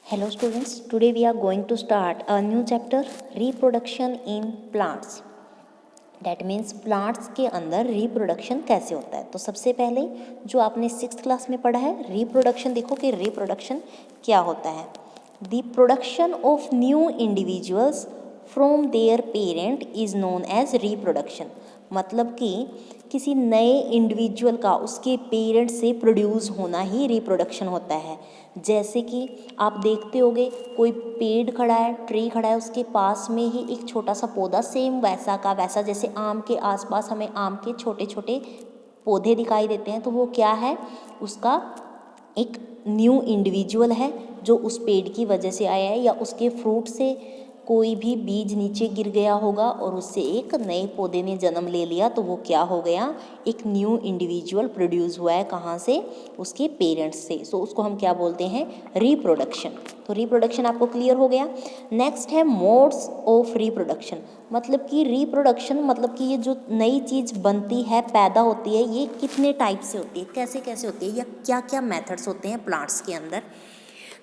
Hello students, today we are going to start a new chapter reproduction in plants. That means plants के अंदर reproduction कैसे होता है. तो सबसे पहले जो आपने 6th क्लास में पढ़ा है reproduction, देखो कि reproduction क्या होता है. The production of new individuals from their parent is known as reproduction. मतलब कि किसी नए इंडिविजुअल का उसके पेरेंट से प्रोड्यूस होना ही रिप्रोडक्शन होता है. जैसे कि आप देखते होगे कोई पेड़ खड़ा है, ट्री खड़ा है, उसके पास में ही एक छोटा सा पौधा सेम वैसा का वैसा, जैसे आम के आसपास हमें आम के छोटे छोटे पौधे दिखाई देते हैं, तो वो क्या है, उसका एक न्यू इंडिविजुअल है जो उस पेड़ की वजह से आया है, या उसके फ्रूट से कोई भी बीज नीचे गिर गया होगा और उससे एक नए पौधे ने जन्म ले लिया, तो वो क्या हो गया, एक न्यू इंडिविजुअल प्रोड्यूस हुआ है. कहाँ से, उसके पेरेंट्स से. सो उसको हम क्या बोलते हैं, रिप्रोडक्शन. तो रिप्रोडक्शन आपको क्लियर हो गया. नेक्स्ट है मोड्स ऑफ रिप्रोडक्शन. मतलब कि रिप्रोडक्शन मतलब कि ये जो नई चीज़ बनती है, पैदा होती है, ये कितने टाइप से होती है, कैसे कैसे होती है, या क्या क्या मेथड्स होते हैं प्लांट्स के अंदर.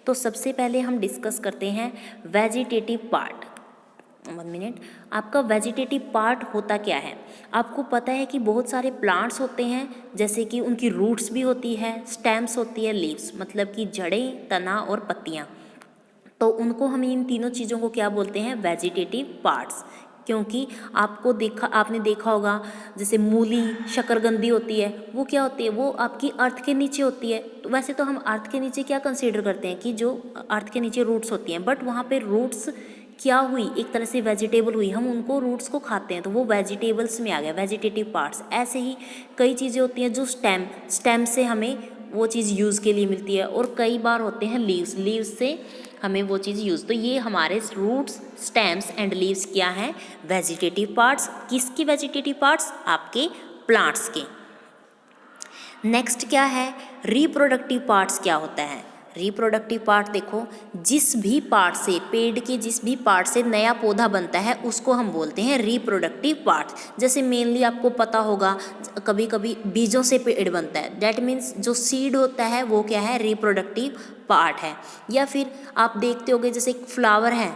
तो सबसे पहले हम डिस्कस करते हैं वेजिटेटिव पार्ट. 1 मिनट. आपका वेजिटेटिव पार्ट होता क्या है. आपको पता है कि बहुत सारे प्लांट्स होते हैं, जैसे कि उनकी रूट्स भी होती है, स्टेम्स होती है, लीव्स मतलब कि जड़ें, तना और पत्तियाँ. तो उनको हम इन तीनों चीज़ों को क्या बोलते हैं, वेजिटेटिव पार्ट्स. क्योंकि आपने देखा होगा जैसे मूली, शकरकंदी होती है, वो क्या होती है, वो आपकी अर्थ के नीचे होती है. तो वैसे तो हम अर्थ के नीचे क्या कंसीडर करते हैं कि जो अर्थ के नीचे रूट्स होती हैं, बट वहाँ पे रूट्स क्या हुई, एक तरह से वेजिटेबल हुई, हम उनको रूट्स को खाते हैं, तो वो वेजिटेबल्स में आ गया, वेजिटेटिव पार्ट्स. ऐसे ही कई चीज़ें होती हैं जो स्टेम से हमें वो चीज़ यूज़ के लिए मिलती है, और कई बार होते हैं लीव्स से हमें वो चीज़ यूज़. तो ये हमारे रूट्स, स्टेम्स एंड लीव्स क्या हैं, वेजिटेटिव पार्ट्स. किसकी वेजिटेटिव पार्ट्स, आपके प्लांट्स के. नेक्स्ट क्या है, रिप्रोडक्टिव पार्ट्स क्या होता है. रिप्रोडक्टिव पार्ट देखो, जिस भी पार्ट से, पेड़ के जिस भी पार्ट से नया पौधा बनता है उसको हम बोलते हैं रिप्रोडक्टिव पार्ट. जैसे मेनली आपको पता होगा कभी कभी बीजों से पेड़ बनता है, डैट मीन्स जो सीड होता है वो क्या है, रिप्रोडक्टिव पार्ट है. या फिर आप देखते होगे जैसे एक फ्लावर है,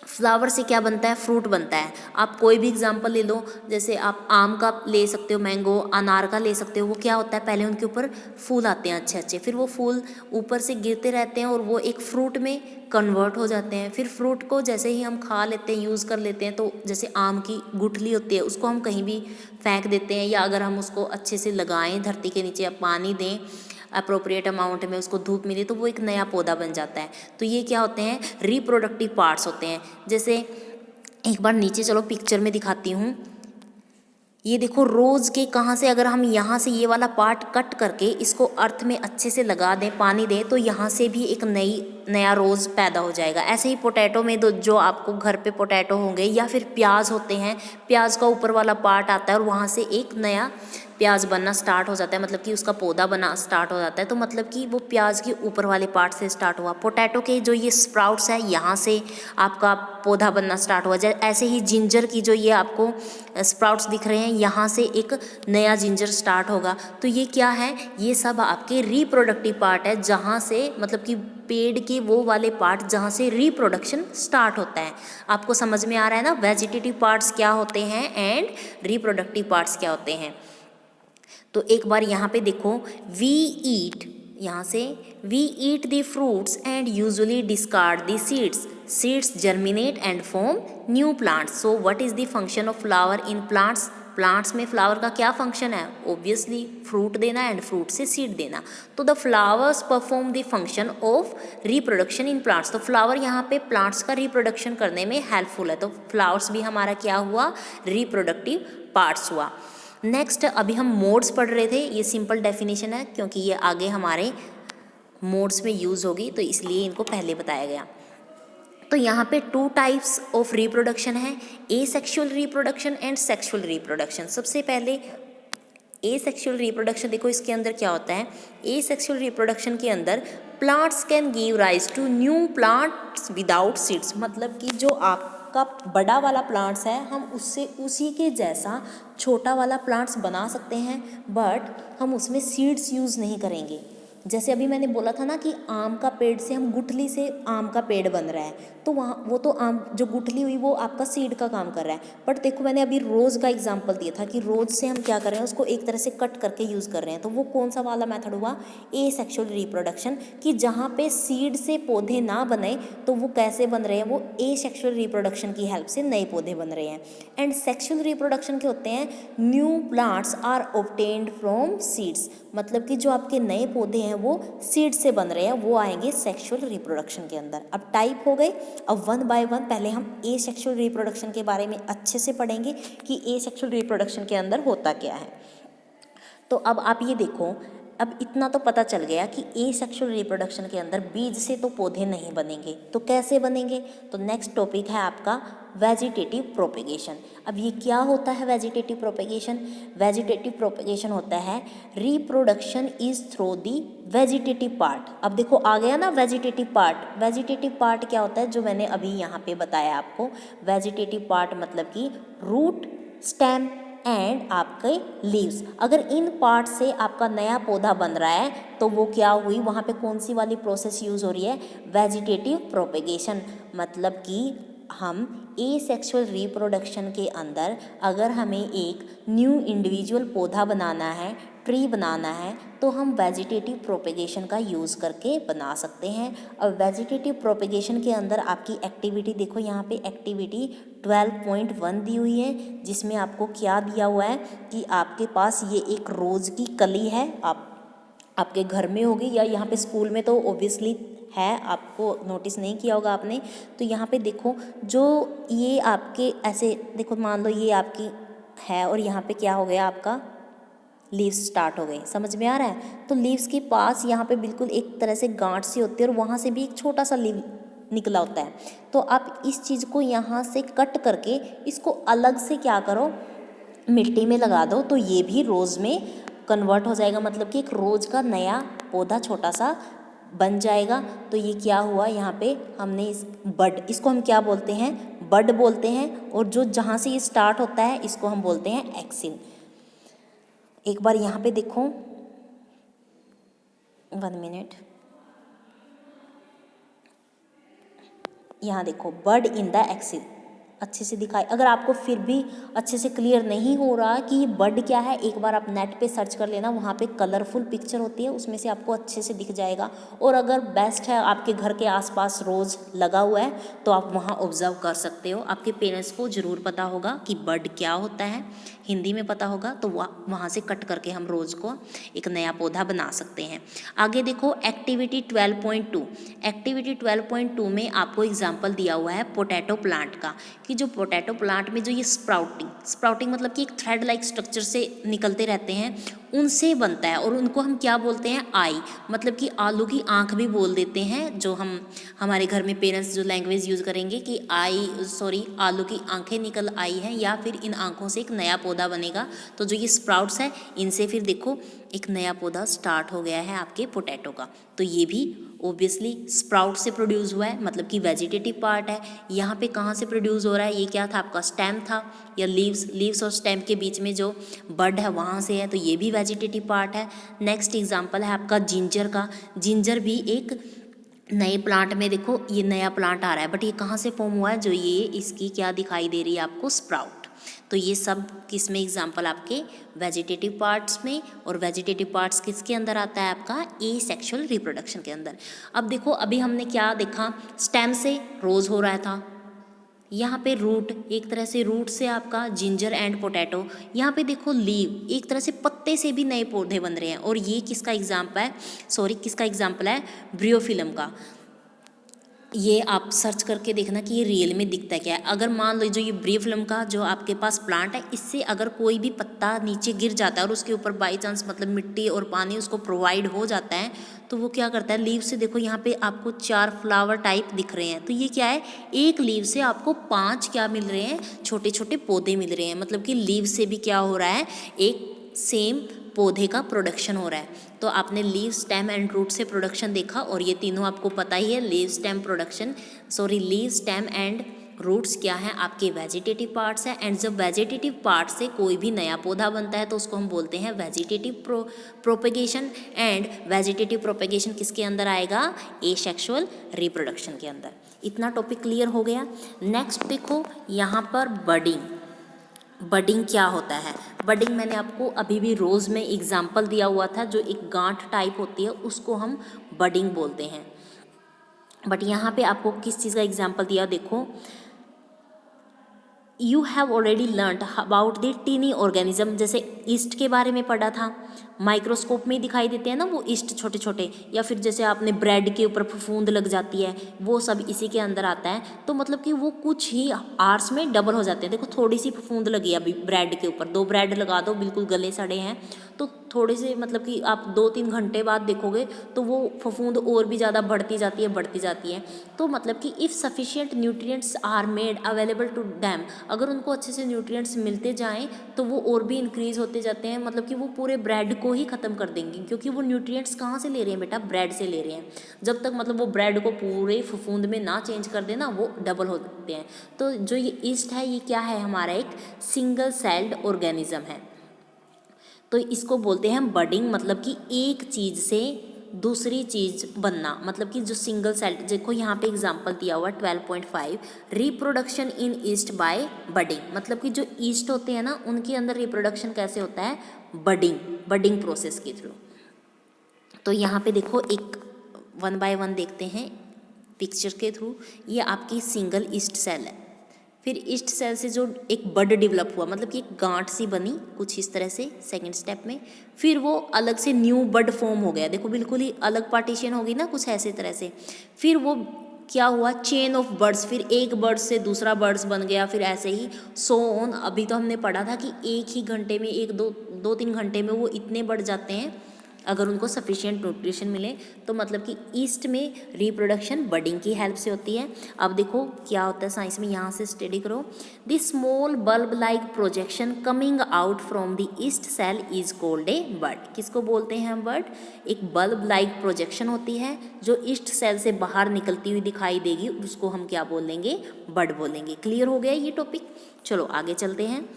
फ्लावर से क्या बनता है, फ्रूट बनता है. आप कोई भी एग्जांपल ले लो, जैसे आप आम का ले सकते हो, मैंगो, अनार का ले सकते हो. वो क्या होता है, पहले उनके ऊपर फूल आते हैं अच्छे अच्छे, फिर वो फूल ऊपर से गिरते रहते हैं और वो एक फ्रूट में कन्वर्ट हो जाते हैं. फिर फ्रूट को जैसे ही हम खा लेते हैं, यूज़ कर लेते हैं, तो जैसे आम की गुठली होती है उसको हम कहीं भी फेंक देते हैं, या अगर हम उसको अच्छे से लगाएं धरती के नीचे, या पानी दें अप्रोप्रिएट अमाउंट में, उसको धूप मिले, तो वो एक नया पौधा बन जाता है. तो ये क्या होते हैं, रिप्रोडक्टिव पार्ट्स होते हैं. जैसे एक बार नीचे चलो पिक्चर में दिखाती हूँ. ये देखो रोज़ के कहाँ से, अगर हम यहाँ से ये वाला पार्ट कट करके इसको अर्थ में अच्छे से लगा दें, पानी दें, तो यहाँ से भी एक नया रोज़ पैदा हो जाएगा. ऐसे ही पोटैटो में जो आपको घर पे पोटैटो होंगे, या फिर प्याज होते हैं, प्याज का ऊपर वाला पार्ट आता है और वहाँ से एक नया प्याज बनना स्टार्ट हो जाता है, मतलब कि उसका पौधा बना स्टार्ट हो जाता है. तो मतलब कि वो प्याज के ऊपर वाले पार्ट से स्टार्ट हुआ. पोटैटो के जो ये स्प्राउट्स है, यहाँ से आपका पौधा बनना स्टार्ट हुआ. ऐसे ही जिंजर की जो ये आपको स्प्राउट्स दिख रहे हैं, यहाँ से एक नया जिंजर स्टार्ट होगा. तो ये क्या है, ये सब आपके रिप्रोडक्टिव पार्ट है, जहाँ से मतलब कि पेड़ के वो वाले पार्ट जहाँ से रिप्रोडक्शन स्टार्ट होता है. आपको समझ में आ रहा है ना, वेजिटेटिव पार्ट्स क्या होते हैं एंड रिप्रोडक्टिव पार्ट्स क्या होते हैं. तो एक बार यहाँ पे देखो, वी ईट, यहाँ से we eat the fruits and usually discard the seeds. Seeds germinate and form new plants. So what is the function of flower in plants. Plants में फ्लावर का क्या फंक्शन है, ऑब्वियसली फ्रूट देना and fruit से seed देना. तो the flowers perform the function of reproduction in plants. तो flower यहाँ पे प्लांट्स का रिप्रोडक्शन करने में हेल्पफुल है. तो फ्लावर्स भी हमारा क्या हुआ, रिप्रोडक्टिव पार्ट्स हुआ. नेक्स्ट अभी हम मोड्स पढ़ रहे थे, ये सिंपल डेफिनेशन है क्योंकि ये आगे हमारे मोड्स में यूज़ होगी, तो इसलिए इनको पहले बताया गया. तो यहाँ पे 2 टाइप्स ऑफ रिप्रोडक्शन है, asexual reproduction and sexual reproduction. सबसे पहले एसेक्सुअल रिप्रोडक्शन देखो, इसके अंदर क्या होता है. एसेक्सुअल रिप्रोडक्शन के अंदर plants can give rise to new plants without seeds. मतलब कि जो आपका बड़ा वाला प्लांट्स है, हम उससे उसी के जैसा छोटा वाला प्लांट्स बना सकते हैं, बट हम उसमें सीड्स यूज़ नहीं करेंगे. जैसे अभी मैंने बोला था ना कि आम का पेड़ से हम गुठली से आम का पेड़ बन रहा है, तो वहाँ वो तो आम जो गुठली हुई वो आपका सीड का काम कर रहा है। बट देखो मैंने अभी रोज़ का एग्जांपल दिया था कि रोज़ से हम क्या कर रहे हैं, उसको एक तरह से कट करके यूज़ कर रहे हैं। तो वो कौन सा वाला मेथड हुआ, एसेक्सुअल रिप्रोडक्शन, कि जहाँ पे सीड से पौधे ना बने तो वो कैसे बन रहे हैं, वो एसेक्सुअल रिप्रोडक्शन की हेल्प से नए पौधे बन रहे हैं। एंड सेक्सुअल रिप्रोडक्शन के होते हैं new plants are obtained from seeds, मतलब कि जो आपके नए पौधे हैं वो सीड से बन रहे हैं, वो आएंगे सेक्सुअल रिप्रोडक्शन के अंदर। अब टाइप हो गए। अब वन बाय वन पहले हम एसेक्सुअल रिप्रोडक्शन के बारे में अच्छे से पढ़ेंगे कि एसेक्सुअल रिप्रोडक्शन के अंदर होता क्या है। तो अब आप ये देखो, अब इतना तो पता चल गया कि एसेक्सुअल रिप्रोडक्शन के अंदर बीज से तो पौधे नहीं बनेंगे, तो कैसे बनेंगे। तो नेक्स्ट टॉपिक है आपका वेजिटेटिव प्रोपेगेशन। अब ये क्या होता है वेजिटेटिव प्रोपेगेशन? वेजिटेटिव प्रोपेगेशन होता है reproduction is through the vegetative part. अब देखो आ गया ना वेजिटेटिव पार्ट। वेजिटेटिव पार्ट क्या होता है, जो मैंने अभी यहाँ पे बताया आपको। वेजिटेटिव पार्ट मतलब कि रूट, स्टेम एंड आपके लीव्स। अगर इन पार्ट से आपका नया पौधा बन रहा है तो वो क्या हुई, वहाँ पे कौन सी वाली प्रोसेस यूज़ हो रही है, वेजिटेटिव प्रोपेगेशन। मतलब कि हम एसेक्सुअल रिप्रोडक्शन के अंदर अगर हमें एक न्यू इंडिविजुअल पौधा बनाना है, ट्री बनाना है, तो हम वेजिटेटिव प्रोपेगेशन का यूज़ करके बना सकते हैं। और वेजिटेटिव प्रोपेगेशन के अंदर आपकी एक्टिविटी देखो, यहाँ पे एक्टिविटी 12.1 दी हुई है, जिसमें आपको क्या दिया हुआ है कि आपके पास ये एक रोज़ की कली है, आपके घर में होगी या यहाँ पे स्कूल में तो ऑब्वियसली है, आपको नोटिस नहीं किया होगा आपने। तो यहाँ पे देखो, जो ये आपके ऐसे देखो, मान लो ये आपकी है और यहाँ पे क्या हो गया, आपका लीव्स स्टार्ट हो गए। समझ में आ रहा है? तो लीव्स के पास यहाँ पे बिल्कुल एक तरह से गांठ सी होती है और वहाँ से भी एक छोटा सा लीव निकला होता है। तो आप इस चीज़ को यहाँ से कट करके इसको अलग से क्या करो, मिट्टी में लगा दो, तो ये भी रोज़ में कन्वर्ट हो जाएगा। मतलब कि एक रोज़ का नया पौधा छोटा सा बन जाएगा। तो ये क्या हुआ, यहाँ पे हमने इस बड, इसको हम क्या बोलते हैं, बड बोलते हैं। और जो जहाँ से ये स्टार्ट होता है इसको हम बोलते हैं एक्सिन। एक बार यहाँ पे देखो, 1 मिनट, यहाँ देखो, बर्ड इन द एक्सिन, अच्छे से दिखाई। अगर आपको फिर भी अच्छे से क्लियर नहीं हो रहा कि ये बर्ड क्या है, एक बार आप नेट पे सर्च कर लेना, वहाँ पे कलरफुल पिक्चर होती है, उसमें से आपको अच्छे से दिख जाएगा। और अगर बेस्ट है आपके घर के आसपास रोज़ लगा हुआ है तो आप वहाँ ऑब्जर्व कर सकते हो। आपके पेरेंट्स को ज़रूर पता होगा कि बर्ड क्या होता है, हिंदी में पता होगा, तो वहाँ से कट करके हम रोज़ को एक नया पौधा बना सकते हैं। आगे देखो एक्टिविटी 12.2। एक्टिविटी 12.2 में आपको एग्जाम्पल दिया हुआ है पोटैटो प्लांट का, कि जो पोटैटो प्लांट में जो ये स्प्राउटिंग मतलब कि एक थ्रेड लाइक स्ट्रक्चर से निकलते रहते हैं, उनसे बनता है। और उनको हम क्या बोलते हैं, आई, मतलब कि आलू की आँख भी बोल देते हैं। जो हम हमारे घर में पेरेंट्स जो लैंग्वेज यूज़ करेंगे कि आलू की आँखें निकल आई हैं, या फिर इन आँखों से एक नया पौधा बनेगा। तो जो ये स्प्राउट्स है, इनसे फिर देखो एक नया पौधा स्टार्ट हो गया है आपके पोटैटो का। तो ये भी ऑब्वियसली स्प्राउट से प्रोड्यूस हुआ है, मतलब कि वेजिटेटिव पार्ट है। यहाँ पे कहाँ से प्रोड्यूस हो रहा है, ये क्या था, आपका स्टेम था, या लीव्स और स्टेम के बीच में जो बड है वहाँ से है, तो ये भी वेजिटेटिव पार्ट है। नेक्स्ट एग्जाम्पल है आपका जिंजर का। जिंजर भी एक नए प्लांट में, देखो ये नया प्लांट आ रहा है, बट ये कहाँ से फॉर्म हुआ है, जो ये इसकी क्या दिखाई दे रही है आपको, स्प्राउट। तो ये सब किस में एग्जाम्पल आपके वेजिटेटिव पार्ट्स में। और वेजिटेटिव पार्ट्स किसके अंदर आता है, आपका एसेक्सुअल रिप्रोडक्शन के अंदर। अब देखो अभी हमने क्या देखा, स्टेम से रोज हो रहा था, यहाँ पे रूट, एक तरह से रूट से आपका जिंजर एंड पोटैटो। यहाँ पे देखो लीव, एक तरह से पत्ते से भी नए पौधे बन रहे हैं। और ये किसका एग्जाम्पल है, ब्रियोफिलम का। ये आप सर्च करके देखना कि ये रियल में दिखता क्या है। अगर मान लो जो ये ब्रियोफिलम का जो आपके पास प्लांट है, इससे अगर कोई भी पत्ता नीचे गिर जाता है और उसके ऊपर बाई चांस मतलब मिट्टी और पानी उसको प्रोवाइड हो जाता है, तो वो क्या करता है, लीव से देखो यहाँ पे आपको 4 फ्लावर टाइप दिख रहे हैं। तो ये क्या है, एक लीव से आपको 5 क्या मिल रहे हैं, छोटे छोटे पौधे मिल रहे हैं। मतलब कि लीव से भी क्या हो रहा है, एक सेम पौधे का प्रोडक्शन हो रहा है। तो आपने लीव, स्टेम एंड रूट से प्रोडक्शन देखा, और ये तीनों आपको पता ही है, लीव स्टेम एंड रूट्स क्या हैं, आपके वेजिटेटिव पार्ट्स हैं, एंड जब वेजिटेटिव पार्ट से कोई भी नया पौधा बनता है तो उसको हम बोलते हैं vegetative propagation, and vegetative propagation किसके अंदर आएगा, एसेक्सुअल रिप्रोडक्शन के अंदर। इतना टॉपिक क्लियर हो गया। नेक्स्ट देखो यहाँ पर बडिंग। बडिंग क्या होता है, बडिंग मैंने आपको अभी भी रोज़ में एग्जाम्पल दिया हुआ था, जो एक गांठ टाइप होती है उसको हम बडिंग बोलते हैं। बट यहाँ पे आपको किस चीज़ का एग्जाम्पल दिया, देखो you have already learned about the tiny organism, जैसे ईस्ट के बारे में पढ़ा था, माइक्रोस्कोप में ही दिखाई देते हैं ना वो ईस्ट छोटे छोटे, या फिर जैसे आपने ब्रेड के ऊपर फफूंद लग जाती है, वो सब इसी के अंदर आता है। तो मतलब कि वो कुछ ही आवर्स में डबल हो जाते हैं। देखो थोड़ी सी फफूंद लगी अभी ब्रेड के ऊपर, 2 ब्रेड लगा दो बिल्कुल गले सड़े हैं, तो थोड़े से मतलब कि आप 2-3 घंटे बाद देखोगे तो वो फफूंद और भी ज़्यादा बढ़ती जाती है। तो मतलब कि if sufficient nutrients are made available to them, अगर उनको अच्छे से न्यूट्रिएंट्स मिलते जाएं तो वो और भी इंक्रीज़ होते जाते हैं, मतलब कि वो पूरे ब्रेड को ही ख़त्म कर देंगे, क्योंकि वो न्यूट्रिएंट्स कहाँ से ले रहे हैं बेटा, ब्रेड से ले रहे हैं। जब तक मतलब वो ब्रेड को पूरे फफूंद में ना चेंज कर देना, वो डबल होते हैं। तो जो ये ईस्ट है ये क्या है, हमारा एक सिंगल सेल्ड ऑर्गेनिज्म है। तो इसको बोलते हैं बडिंग, मतलब कि एक चीज़ से दूसरी चीज़ बनना, मतलब कि जो सिंगल सेल। देखो यहाँ पे एग्जांपल दिया हुआ 12.5, reproduction in yeast by budding, मतलब कि जो ईस्ट होते हैं ना उनके अंदर रिप्रोडक्शन कैसे होता है, बडिंग प्रोसेस के थ्रू। तो यहाँ पे देखो एक 1 बाय 1 देखते हैं पिक्चर के थ्रू। ये आपकी सिंगल ईस्ट सेल है, फिर ईस्ट सेल से जो एक बड डेवलप हुआ, मतलब कि एक गांठ सी बनी कुछ इस तरह से सेकंड स्टेप में, फिर वो अलग से न्यू बड फॉर्म हो गया, देखो बिल्कुल ही अलग पार्टीशन होगी ना कुछ ऐसे तरह से। फिर वो क्या हुआ, चेन ऑफ बर्ड्स, फिर एक बर्ड से दूसरा बर्ड्स बन गया, फिर ऐसे ही सो ऑन। अभी तो हमने पढ़ा था कि एक ही घंटे में 1-2-3 घंटे में वो इतने बढ़ जाते हैं अगर उनको सफिशिएंट न्यूट्रिशन मिले। तो मतलब कि ईस्ट में रिप्रोडक्शन बडिंग की हेल्प से होती है। अब देखो क्या होता है साइंस में, यहाँ से स्टडी करो। The small bulb like projection coming out from the yeast cell is called a bud. किसको बोलते हैं हम बड, एक बल्ब लाइक प्रोजेक्शन होती है जो ईस्ट सेल से बाहर निकलती हुई दिखाई देगी, उसको हम क्या बोलेंगे, बड बोलेंगे। क्लियर हो गया ये टॉपिक, चलो आगे चलते हैं।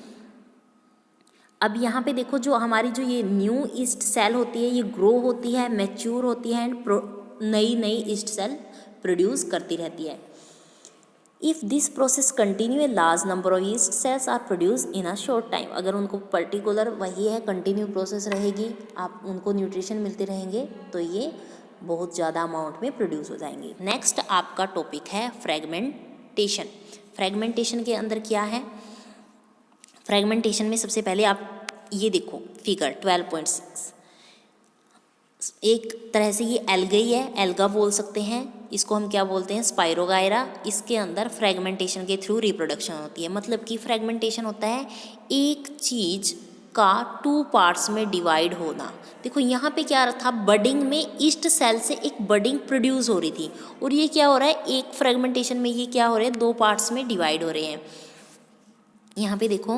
अब यहाँ पे देखो जो हमारी जो ये न्यू ईस्ट सेल होती है ये ग्रो होती है, मैच्योर होती है, एंड नई ईस्ट सेल प्रोड्यूस करती रहती है। If this process continue a large number of yeast cells are produce in a short time, अगर उनको पर्टिकुलर वही है कंटिन्यू प्रोसेस रहेगी, आप उनको न्यूट्रिशन मिलते रहेंगे तो ये बहुत ज़्यादा अमाउंट में प्रोड्यूस हो जाएंगे। नेक्स्ट आपका टॉपिक है फ्रेगमेंटेशन। फ्रेगमेंटेशन के अंदर क्या है, फ्रेगमेंटेशन में सबसे पहले आप ये देखो फिगर 12.6, एक तरह से ये एल्गा ही है, एल्गा बोल सकते हैं इसको, हम क्या बोलते हैं, स्पाइरोगायरा। इसके अंदर फ्रेगमेंटेशन के थ्रू रिप्रोडक्शन होती है, मतलब कि फ्रेगमेंटेशन होता है एक चीज़ का 2 पार्ट्स में डिवाइड होना। देखो यहाँ पे क्या था, बडिंग में ईस्ट सेल से एक बडिंग प्रोड्यूस हो रही थी, और ये क्या हो रहा है, एक फ्रेगमेंटेशन में ये क्या हो रहा है, 2 पार्ट्स में डिवाइड हो रहे हैं। यहाँ पे देखो,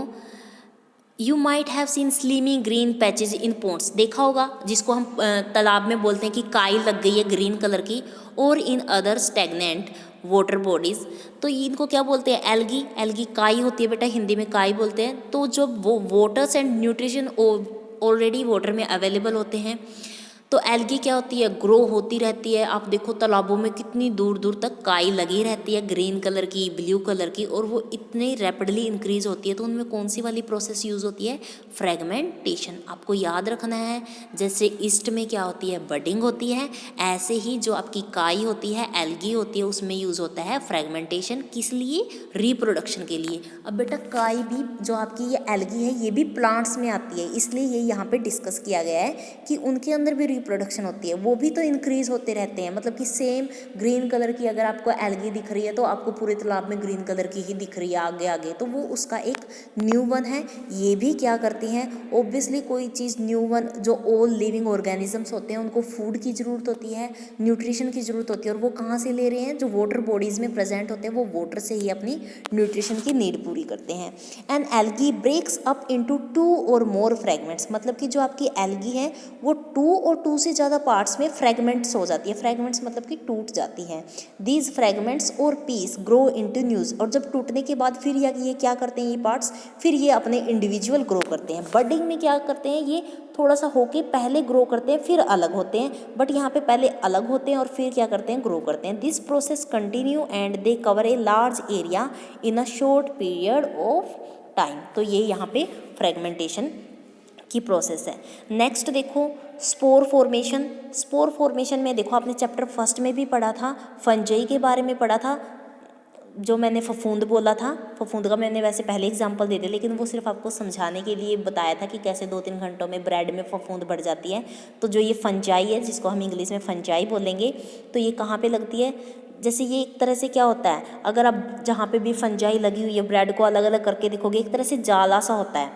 you might have seen slimy green patches in ponds, देखा होगा जिसको हम तालाब में बोलते हैं कि काई लग गई है ग्रीन कलर की, और in other stagnant water bodies, तो इनको क्या बोलते हैं, एल्गी काई होती है बेटा, हिंदी में काई बोलते हैं। तो जब वो waters and nutrition already water में अवेलेबल होते हैं तो एल्गी क्या होती है, ग्रो होती रहती है। आप देखो तालाबों में कितनी दूर दूर तक काई लगी रहती है, ग्रीन कलर की, ब्लू कलर की, और वो इतनी रैपिडली इंक्रीज होती है। तो उनमें कौन सी वाली प्रोसेस यूज़ होती है, फ्रेगमेंटेशन। आपको याद रखना है, जैसे ईस्ट में क्या होती है, बडिंग होती है, ऐसे ही जो आपकी काई होती है, एल्गी होती है, उसमें यूज़ होता है फ्रेगमेंटेशन। किस लिए, रिप्रोडक्शन के लिए। अब बेटा काई भी जो आपकी ये एल्गी है ये भी प्लांट्स में आती है, इसलिए ये यहाँ पे डिस्कस किया गया है कि उनके अंदर भी रिप्रोडक्शन होती है, वो भी तो इंक्रीज होते रहते हैं। मतलब कि सेम ग्रीन कलर की अगर आपको एल्गी दिख रही है तो आपको पूरे तालाब में ग्रीन कलर की ही दिख रही है आगे आगे, तो वो उसका एक न्यू वन है। ये भी क्या करती हैं, ऑब्वियसली कोई चीज़ न्यू वन, जो ऑल लिविंग ऑर्गेनिजम्स होते हैं उनको फूड की ज़रूरत होती है, न्यूट्रिशन की ज़रूरत होती है, और वो कहाँ से ले रहे हैं, जो वाटर बॉडीज़ में प्रेजेंट होते हैं वो वाटर से ही अपनी न्यूट्रिशन की नीड पूरी करते हैं। And algae breaks up into 2 और मोर फ्रेगमेंट्स, मतलब कि जो आपकी एल्गी है वो 2 और 2 से ज़्यादा पार्ट्स में फ्रेगमेंट्स हो जाती है। फ्रेगमेंट्स मतलब कि टूट जाती हैं। दीज फ्रेगमेंट्स और पीस ग्रो इनटू न्यूज़, और जब टूटने के बाद फिर ये क्या करते हैं, ये पार्ट्स फिर ये अपने इंडिविजुअल ग्रो करते हैं। बडिंग में क्या करते हैं, ये थोड़ा सा होके पहले ग्रो करते हैं फिर अलग होते हैं, बट यहाँ पे पहले अलग होते हैं और फिर क्या करते हैं, ग्रो करते हैं। This process continue and they cover a large area in a short period of time. तो ये यहाँ पे फ्रेगमेंटेशन की प्रोसेस है। नेक्स्ट देखो स्पोर फॉर्मेशन। स्पोर फॉर्मेशन में देखो आपने चैप्टर फर्स्ट में भी पढ़ा था, फंजाई के बारे में पढ़ा था। जो मैंने फफूंद बोला था, फफूंद का मैंने वैसे पहले एग्जांपल दे दिया, लेकिन वो सिर्फ आपको समझाने के लिए बताया था कि कैसे 2-3 घंटों में ब्रेड में फफूंद बढ़ जाती है। तो जो ये फंजाई है, जिसको हम इंग्लिश में फंजाई बोलेंगे, तो ये कहाँ पे लगती है, जैसे ये एक तरह से क्या होता है, अगर आप जहाँ पे भी फंजाई लगी हुई है ब्रेड को अलग अलग करके देखोगे, एक तरह से जाला सा होता है,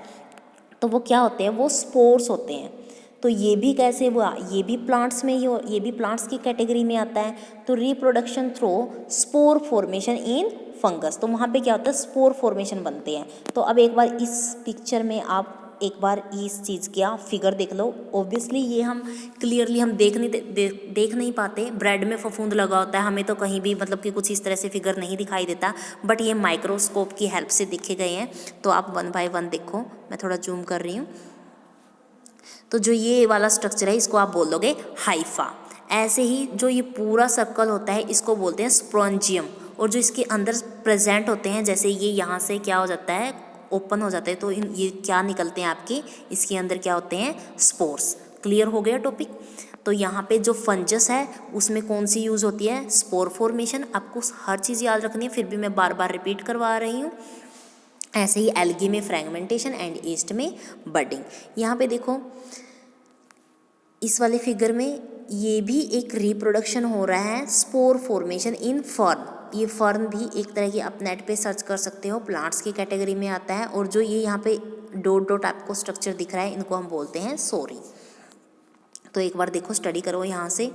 तो वो क्या होते हैं, वो स्पोर्स होते हैं। तो ये भी कैसे हुआ, ये भी प्लांट्स में ये भी प्लांट्स की कैटेगरी में आता है। तो reproduction through spore formation in fungus, तो वहाँ पे क्या होता है, स्पोर फॉर्मेशन बनते हैं। तो अब एक बार इस पिक्चर में आप एक बार इस चीज़ का फिगर देख लो। ऑब्वियसली ये हम क्लियरली हम देख नहीं पाते, ब्रेड में फफूंद लगा होता है, हमें तो कहीं भी मतलब कि कुछ इस तरह से फिगर नहीं दिखाई देता, बट ये माइक्रोस्कोप की हेल्प से देखे गए हैं। तो आप 1 बाय 1 देखो, मैं थोड़ा जूम कर रही हूँ। तो जो ये वाला स्ट्रक्चर है इसको आप बोल दोगे हाइफा। ऐसे ही जो ये पूरा सर्कल होता है इसको बोलते हैं स्पोरेंजियम, और जो इसके अंदर प्रेजेंट होते हैं, जैसे ये यहाँ से क्या हो जाता है, ओपन हो जाते हैं, तो ये क्या निकलते हैं आपके, इसके अंदर क्या होते हैं, स्पोर्स। क्लियर हो गया टॉपिक। तो यहाँ पे जो फंजस है उसमें कौन सी यूज़ होती है, स्पोर फॉर्मेशन। आपको हर चीज़ याद रखनी है, फिर भी मैं बार बार रिपीट करवा रही हूँ। ऐसे ही एल्गी में फ्रेगमेंटेशन एंड ईस्ट में बडिंग। यहाँ पे देखो इस वाले फिगर में ये भी एक रिप्रोडक्शन हो रहा है, स्पोर फॉर्मेशन इन फर्न। ये फर्न भी एक तरह की, आप नेट पे सर्च कर सकते हो, प्लांट्स की कैटेगरी में आता है। और जो ये यहाँ पे डॉट डॉट आपको स्ट्रक्चर दिख रहा है, इनको हम बोलते हैं सोरी। तो एक बार देखो, स्टडी करो यहाँ से।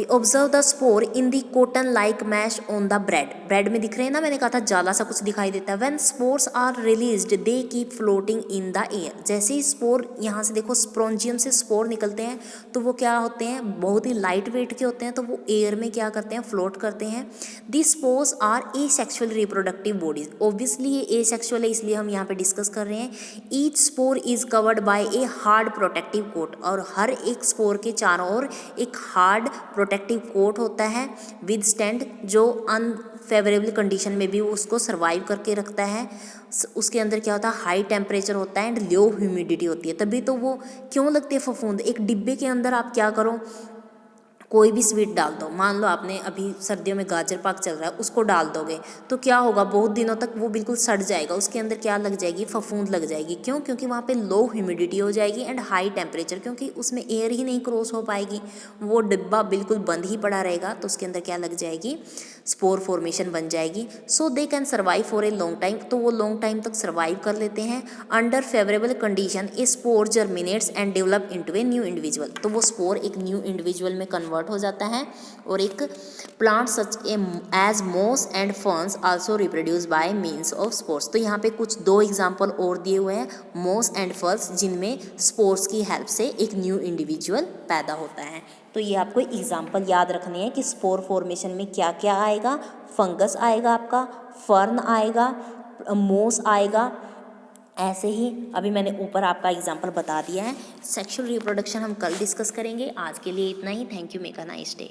Observe the spore in the cotton like mesh on the bread. Bread में दिख रहे हैं ना, मैंने कहा था जाला सा कुछ दिखाई देता है। When spores are released they keep floating in the air. जैसे ही स्पोर यहाँ से देखो, स्पोरेंजियम से स्पोर निकलते हैं, तो वो क्या होते हैं, बहुत ही लाइट वेट के होते हैं, तो वो एयर में क्या करते हैं, फ्लोट करते हैं। The spores are asexual reproductive bodies. Obviously ये एसेक्सुअल है, इसलिए हम यहाँ पे डिस्कस कर रहे हैं। Each spore is covered by a hard protective coat, और हर एक स्पोर के चारों ओर एक हार्ड प्रोटेक्टिव कोट होता है, विद स्टैंड, जो अनफेवरेबल कंडीशन में भी उसको सर्वाइव करके रखता है। उसके अंदर क्या होता है, हाई टेम्परेचर होता है एंड लो ह्यूमिडिटी होती है। तभी तो वो क्यों लगती है फफूंद। एक डिब्बे के अंदर आप क्या करो, कोई भी स्वीट डाल दो, मान लो आपने अभी सर्दियों में गाजर पाक चल रहा है, उसको डाल दोगे तो क्या होगा, बहुत दिनों तक वो बिल्कुल सड़ जाएगा, उसके अंदर क्या लग जाएगी, फफूंद लग जाएगी। क्यों, क्योंकि वहाँ पे लो ह्यूमिडिटी हो जाएगी एंड हाई टेम्परेचर, क्योंकि उसमें एयर ही नहीं क्रॉस हो पाएगी, वो डिब्बा बिल्कुल बंद ही पड़ा रहेगा, तो उसके अंदर क्या लग जाएगी, स्पोर फॉर्मेशन बन जाएगी। So they can survive for a long time, तो वो लॉन्ग टाइम तक सर्वाइव कर लेते हैं। Under favourable condition a spore germinates and develop into a new individual, तो वो स्पोर एक न्यू इंडिविजुअल में कन्वर्ट हो जाता है। और एक प्लांट सच एज मोस and ferns also reproduce by means of spores. तो यहाँ पे कुछ 2 एग्जाम्पल और दिए हुए हैं, मोस एंड फर्न्स, जिनमें स्पोर्स की हेल्प से एक न्यू इंडिविजुअल पैदा होता है। तो ये आपको एग्जाम्पल याद रखने हैं कि स्पोर फॉर्मेशन में क्या क्या आएगा, फंगस आएगा आपका, फर्न आएगा, मोस आएगा। ऐसे ही अभी मैंने ऊपर आपका एग्जाम्पल बता दिया है। सेक्सुअल रिप्रोडक्शन हम कल डिस्कस करेंगे। आज के लिए इतना ही। Thank you, make a nice day.